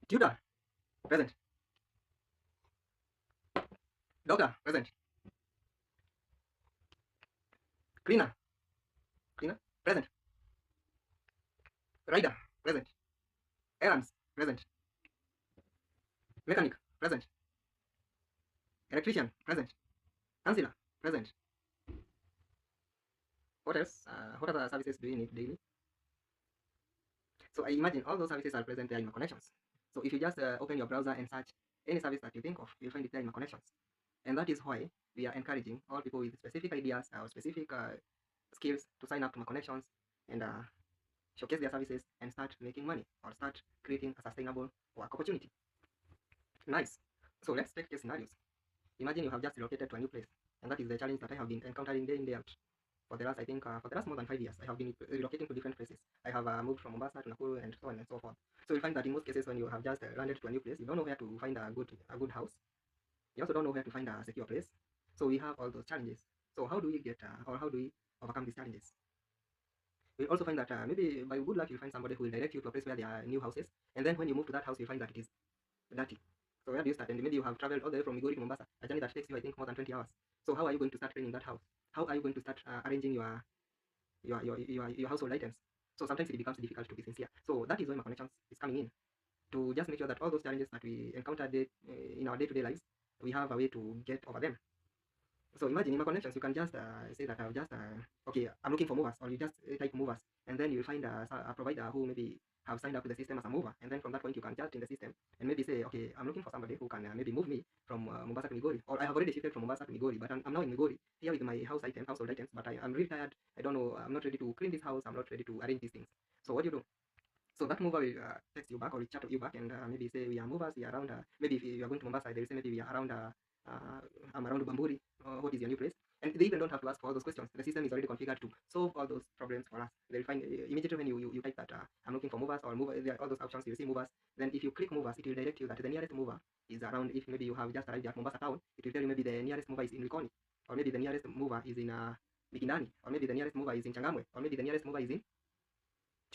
Tutor, present. Doctor, present. Cleaner, cleaner, present. Rider, present. Errands, present. Mechanic, present. Electrician, present. Counselor, present. What else? What other services do you need daily? So I imagine all those services are present there in my connections. So if you just open your browser and search any service that you think of, you'll find it there in my connections. And that is why we are encouraging all people with specific ideas or specific skills to sign up to my connections and showcase their services and start making money or start creating a sustainable work opportunity. Nice. So let's take case scenarios. Imagine you have just relocated to a new place, and that is the challenge that I have been encountering day in, day out. For the last, I think, for the last more than 5 years, I have been relocating to different places. I have moved from Mombasa to Nakuru and so on and so forth. So you find that in most cases, when you have just landed to a new place, you don't know where to find a good house. You also don't know where to find a secure place. So we have all those challenges. So how do we get, or how do we overcome these challenges? We also find that maybe by good luck, you find somebody who will direct you to a place where there are new houses. And then when you move to that house, you find that it is dirty. So where do you start? And maybe you have traveled all the way from Migori to Mombasa, a journey that takes you, I think, more than 20 hours. So how are you going to start cleaning that house? How are you going to start arranging your household items? So sometimes it becomes difficult to be sincere. So that is why my connections is coming in, to just make sure that all those challenges that we encounter in our day-to-day lives, we have a way to get over them. So imagine in my connections, you can just say that I've just, okay, I'm looking for movers, or you just type movers, and then you'll find a provider who maybe have signed up with the system as a mover, and then from that point you can chat in the system and maybe say, okay, I'm looking for somebody who can maybe move me from Mombasa to Migori, or I have already shifted from Mombasa to Migori, but I'm now in Migori here with my household items, but I'm really tired. I don't know, I'm not ready to clean this house, I'm not ready to arrange these things. So what do you do? So that mover will text you back or will chat you back and maybe say we are movers, we are around, maybe if you are going to Mombasa, they will say maybe we are around, I'm around Bamburi, what is your new place? And they even don't have to ask for all those questions. The system is already configured to solve all those problems for us. They'll find immediately when you type that I'm looking for movers or mover, there are all those options, you'll see movers. Then if you click movers, it will direct you that the nearest mover is around. If maybe you have just arrived at Mombasa town, it will tell you maybe the nearest mover is in Likoni, or maybe the nearest mover is in Mikindani, or maybe the nearest mover is in Changamwe, or maybe the nearest mover is in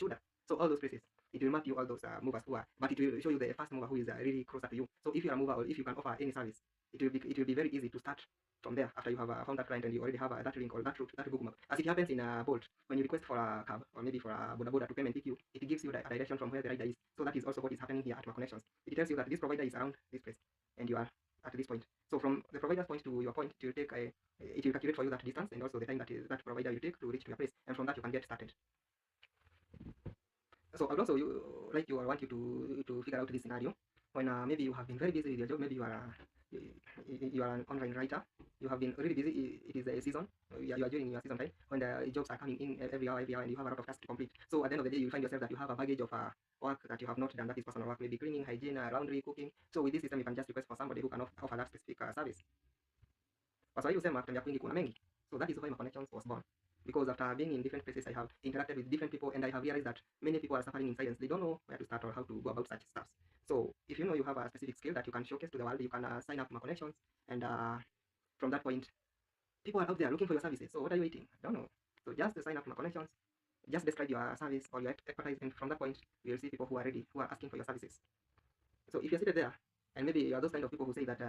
Chuda. So all those places, it will map you all those movers who are, but it will show you the first mover who is really closer to you. So if you are a mover or if you can offer any service, it will be very easy to start from there after you have found that client and you already have that link or that route, that Google map. As it happens in Bolt, when you request for a cab or maybe for a boda boda to come and pick you, it gives you a direction from where the rider is. So that is also what is happening here at my connections. It tells you that this provider is around this place and you are at this point. So from the provider's point to your point, it will calculate for you that distance and also the time that provider will take to reach to your place, and from that you can get started. So I would also want you to figure out this scenario when maybe you have been very busy with your job. Maybe you are an online writer. You have been really busy. It is a season. You are during your season time when the jobs are coming in every hour, and you have a lot of tasks to complete. So at the end of the day, you find yourself that you have a baggage of work that you have not done. That is personal work, maybe cleaning, hygiene, laundry, cooking. So with this system, you can just request for somebody who can offer that specific service. Waswahili husema kutembea kwingi kuna mengi. So that is why my connections was born. Because after being in different places, I have interacted with different people and I have realized that many people are suffering in silence. They don't know where to start or how to go about such stuff. So if you know you have a specific skill that you can showcase to the world, you can sign up to my connections, and from that point, people are out there looking for your services. So what are you waiting? I don't know. So just sign up to my connections, just describe your service or your expertise, and from that point, you'll see people who are ready, who are asking for your services. So if you're seated there, and maybe you are those kind of people who say that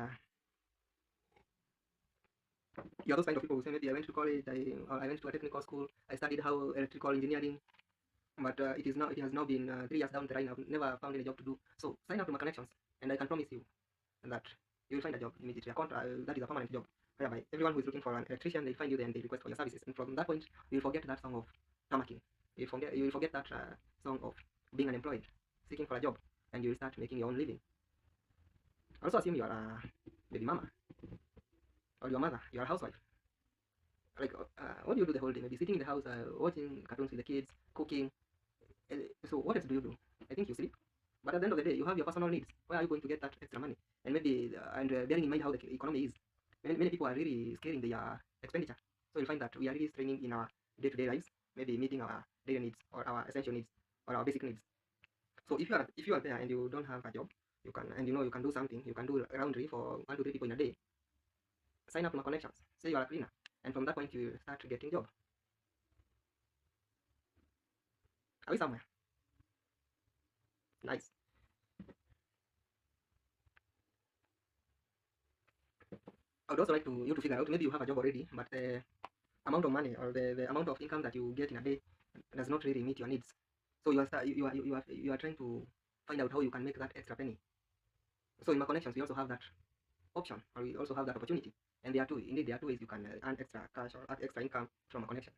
you're those kind of people who say maybe I went to college, or I went to a technical school, I studied how electrical engineering, but it has now been 3 years down the line. I've never found any job to do. So sign up to my connections, and I can promise you that you will find a job immediately. That is a permanent job, whereby everyone who is looking for an electrician, they find you there and they request for your services. And from that point, you'll forget that song of tamacking. You will forget that song of being unemployed, seeking for a job, and you will start making your own living. Also assume you are a baby mama, or your mother, you are a housewife. Like, what do you do the whole day? Maybe sitting in the house, watching cartoons with the kids, cooking. So what else do you do? I think you sleep. But at the end of the day, you have your personal needs. Where are you going to get that extra money? And maybe, bearing in mind how the economy is, many people are really scaling their expenditure. So you'll find that we are really straining in our day-to-day lives, maybe meeting our daily needs or our essential needs or our basic needs. So if you are there and you don't have a job, you can, and you can do something, you can do laundry for 1 to 3 people in a day. Sign up to my connections. Say you are a cleaner, and from that point you will start getting job. Are we somewhere? Nice. would also like you to figure out, maybe you have a job already, but the amount of money or the amount of income that you get in a day does not really meet your needs. So you are trying to find out how you can make that extra penny. So in my connections, we also have that option, or we also have that opportunity. And there are two ways you can earn extra cash or extra income from a connections.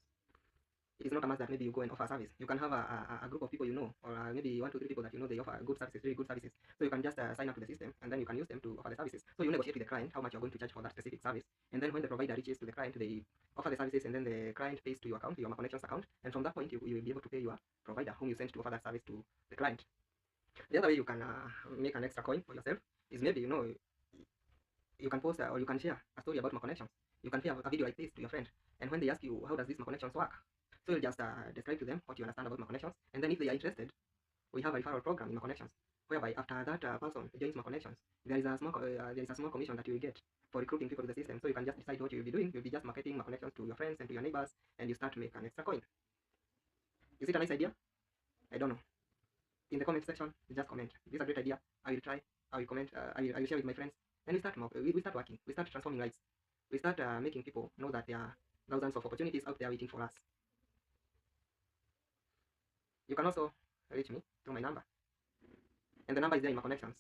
It is not a must that maybe you go and offer a service. You can have a group of people you know, or maybe 1, 2, 3 people that you know they offer good services, really good services. So you can just sign up to the system, and then you can use them to offer the services. So you negotiate with the client how much you're going to charge for that specific service, and then when the provider reaches to the client, they offer the services, and then the client pays to your account, your connections account, and from that point you will be able to pay your provider whom you sent to offer that service to the client. The other way you can make an extra coin for yourself is maybe you can post or you can share a story about my connections. You can share a video like this to your friend, and when they ask you how does this my connections work, so you'll just describe to them what you understand about my connections, and then if they are interested, we have a referral program in my connections, whereby after that person joins my connections, there is a small commission that you will get for recruiting people to the system. So you can just decide what you will be doing. You'll be just marketing my connections to your friends and to your neighbors, and you start to make an extra coin. Is it a nice idea? I don't know. In the comment section, just comment. This is a great idea. I will try. I will comment. I will share with my friends, and we start working. We start transforming lives. We start making people know that there are thousands of opportunities out there waiting for us. You can also reach me through my number, and the number is there in my connections.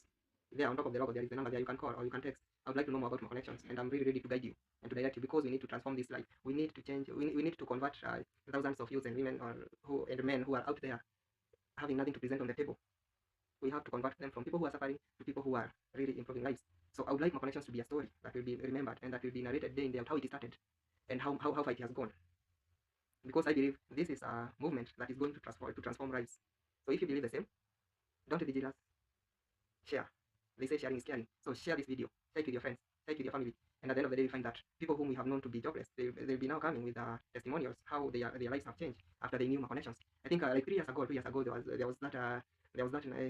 There on top of the logo, there is the number there. You can call or you can text. I would like to know more about my connections, and I'm really ready to guide you and to direct you, because we need to transform this life. We need to change. We need to convert thousands of youths and women and men who are out there having nothing to present on the table. We have to convert them from people who are suffering to people who are really improving lives. So I would like my connections to be a story that will be remembered and that will be narrated day in day out, how it started and how far it has gone. Because I believe this is a movement that is going to transform lives. So if you believe the same, don't be jealous. Share. They say sharing is caring. So share this video. Share it with your friends. Share it with your family. And at the end of the day, we find that people whom we have known to be jobless, they'll be now coming with testimonials how their lives have changed after they knew my connections. I think like 2 years ago, there was that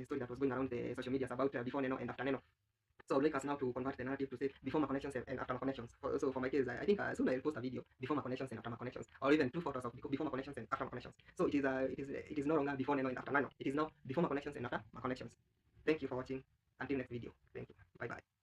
story that was going around the social medias about before Neno and after Neno. So I'd like us now to convert the narrative to say before my connections and after my connections. So for my case, I think soon I'll post a video before my connections and after my connections, or even 2 photos of before my connections and after my connections. So it is no longer before Neno and after Nano. It is now before my connections and after my connections. Thank you for watching. Until next video. Thank you. Bye bye.